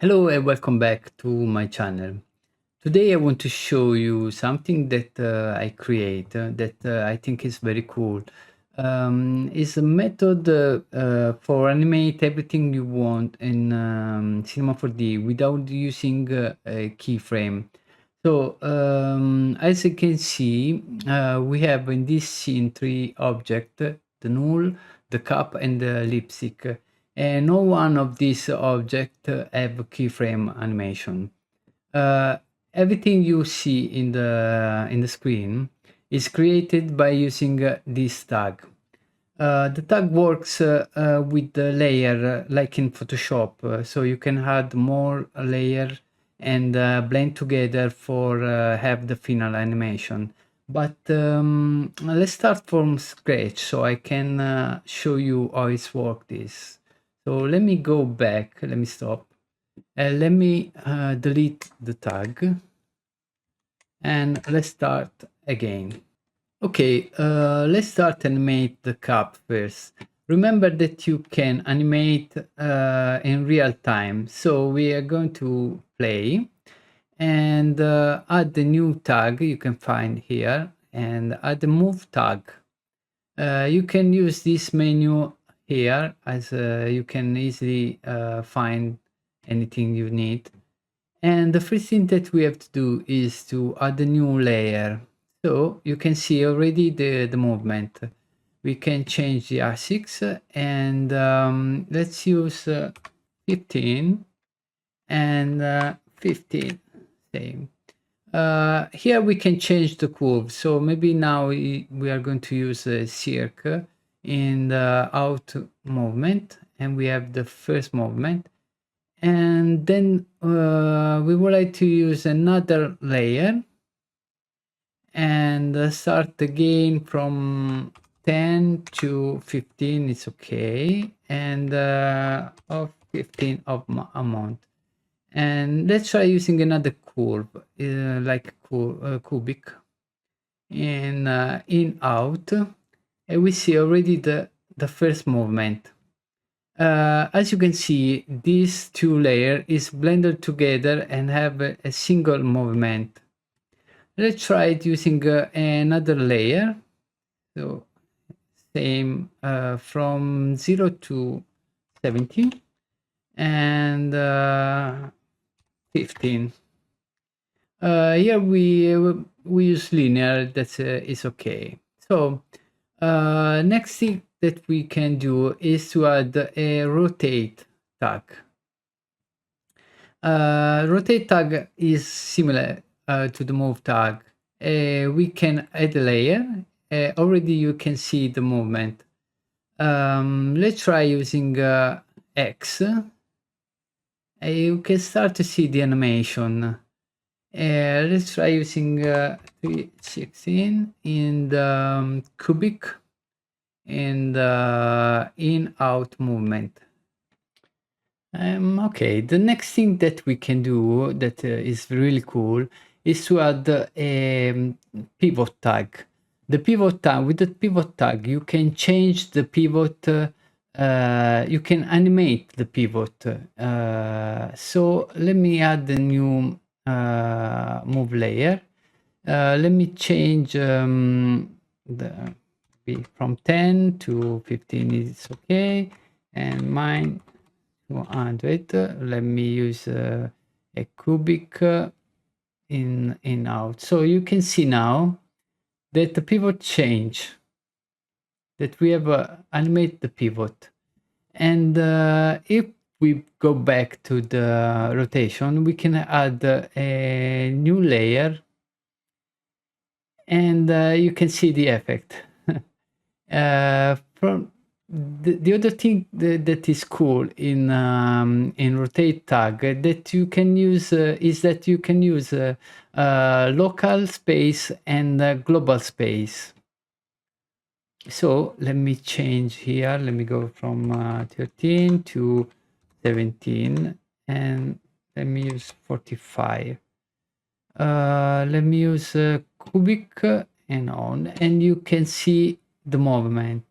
Hello and welcome back to my channel. Today I want to show you something that I create that I think is very cool. It's a method for animate everything you want in Cinema 4D without using a keyframe. So as you can see, we have in this scene three objects: the null, the cup, and the lipstick. And no one of these objects have keyframe animation. Uh, Everything you see in the screen is created by using this tag. The tag works with the layer like in Photoshop, so you can add more layer and blend together for have the final animation. But let's start from scratch so I can show you how it's worked is. So let me go back, let me stop. Let me delete the tag and let's start again. Okay, let's start animate the cup first. Remember that you can animate in real time. So we are going to play and add the new tag you can find here and add the move tag. You can use this menu here as you can easily find anything you need. And the first thing that we have to do is to add a new layer. So you can see already the movement. We can change the R6 and let's use 15 and 15, same. Here we can change the curve. So maybe now we are going to use a circle in the out movement, and we have the first movement. And then we would like to use another layer and start again from 10 to 15. It's okay, and of 15 of amount. And let's try using another curve like cubic in out, and we see already the first movement. As you can see, these two layers is blended together and have a single movement. Let's try it using another layer. So same from 0 to 70 and 15. Here we use linear. That's is okay. So next thing that we can do is to add a rotate tag. Rotate tag is similar to the move tag. We can add a layer. Already you can see the movement. Let's try using X. You can start to see the animation. Let's try using 316 in the cubic and in-out movement. Okay, the next thing that we can do that is really cool is to add a pivot tag. The pivot tag, with the pivot tag, you can change the pivot, you can animate the pivot. So let me add the new move layer. Let me change from 10 to 15 is okay, and mine 200. Let me use a cubic in out. So you can see now that the pivot change, that we have animate the pivot. And if we go back to the rotation, we can add a new layer and you can see the effect. From the other thing that is cool in rotate tag that you can use is that you can use local space and global space. So let me change here. Let me go from 13 to 17 and let me use 45. Let me use cubic and on, and you can see the movement.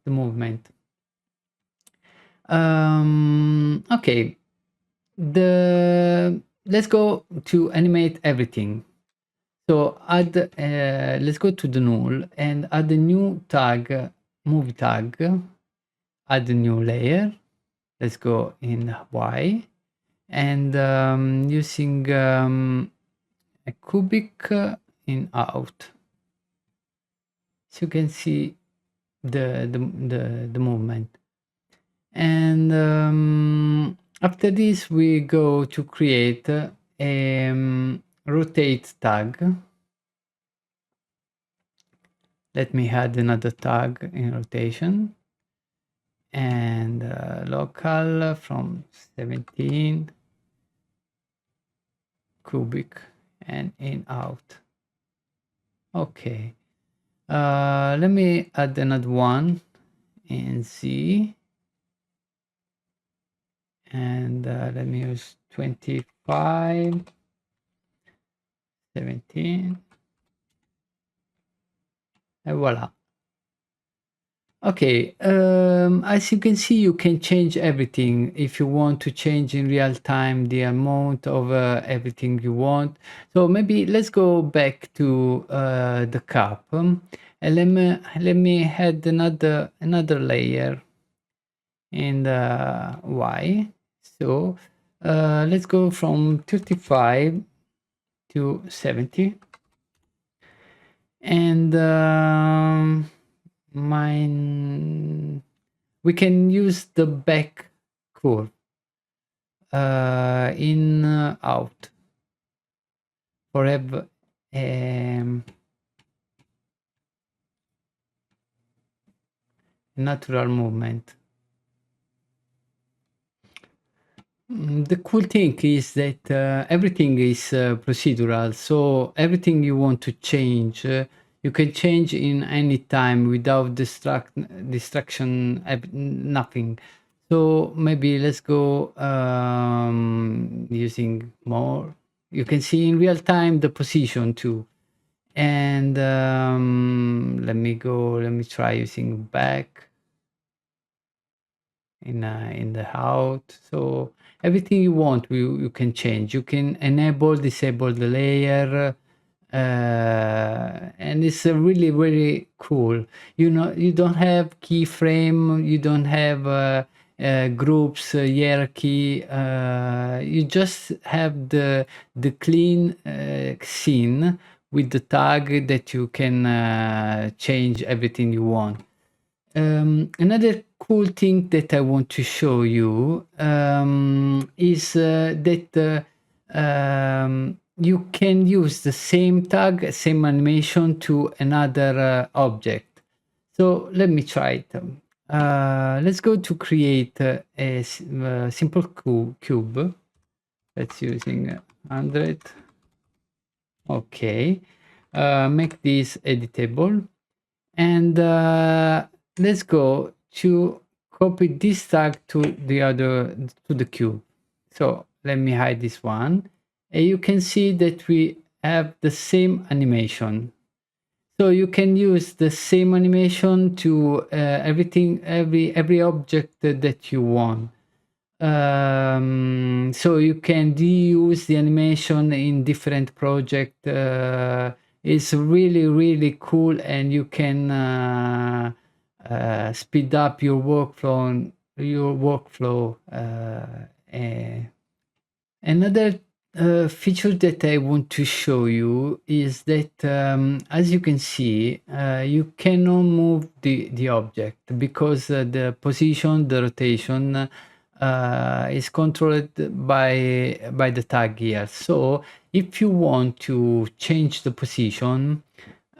Okay, let's go to animate everything. So add, let's go to the null and add a new tag, movie tag, add a new layer. Let's go in Y and using a cubic in out. So you can see the movement. And after this, we go to create a rotate tag. Let me add another tag in rotation and local from 17 cubic and in out. Okay. Let me add another one in Z. And let me use 25, 17, and voila. Okay, as you can see, you can change everything. If you want to change in real time the amount of everything you want. So maybe let's go back to the cup, and let me add another layer in the Y. So let's go from 35 to 70, and we can use the back curve in out for have natural movement. The cool thing is that everything is procedural, so everything you want to change, you can change in any time without distraction, nothing. So maybe let's go using more. You can see in real time the position too. And let me try using back in the out. So everything you want, you can change. You can enable, disable the layer, and it's really, really cool. You know, you don't have keyframe, you don't have groups, hierarchy. You just have the clean scene with the tag that you can change everything you want. Another cool thing that I want to show you is that you can use the same tag, same animation to another object. So let me try it. Let's go to create a simple cube. Let's using 100. Okay. Make this editable. And let's go to copy this tag to the cube. So let me hide this one, and you can see that we have the same animation. So you can use the same animation to every object that you want. So you can reuse the animation in different projects. It's really, really cool, and you can speed up your workflow. Another feature that I want to show you is that, as you can see, you cannot move the object because the position, the rotation is controlled by the tag here. So if you want to change the position,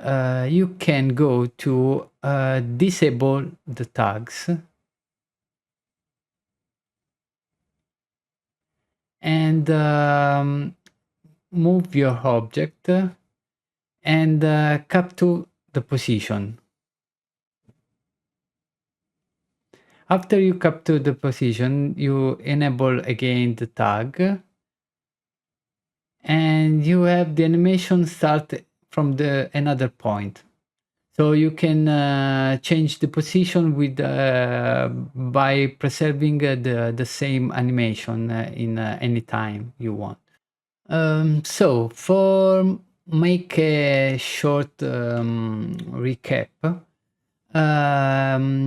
you can go to disable the tags and move your object and capture the position. After you capture the position, you enable again the tag, and you have the animation start from another point. So you can change the position with by preserving the same animation in any time you want. So for make a short recap,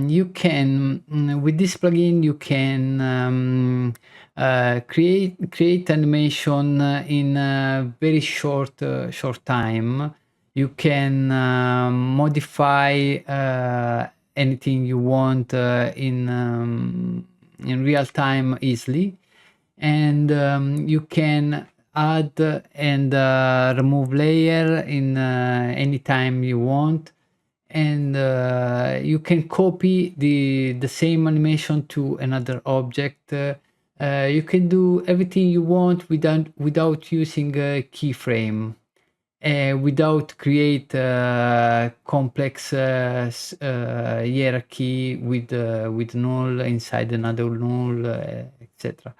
you can with this plugin you can create animation in a very short time. You can modify anything you want in real time easily, and you can add and remove layer in anytime you want, and you can copy the same animation to another object. You can do everything you want without using a keyframe, without create complex hierarchy with null inside another null, etc.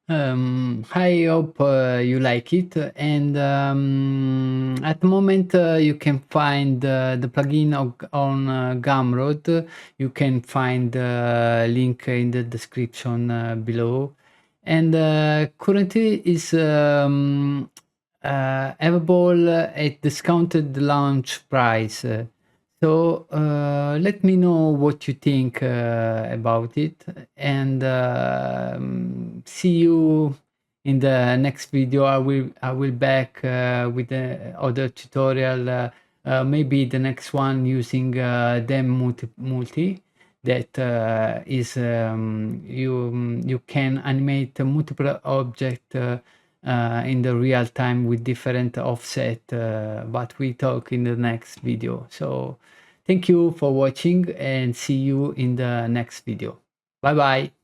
I hope you like it, and at the moment you can find the plugin on Gumroad. You can find the link in the description below, and currently is available at discounted launch price. So let me know what you think about it, and see you in the next video. I will back with the other tutorial, maybe the next one using DEM multi that is you can animate multiple object in the real time with different offset, but we talk in the next video. So thank you for watching, and see you in the next video. Bye bye.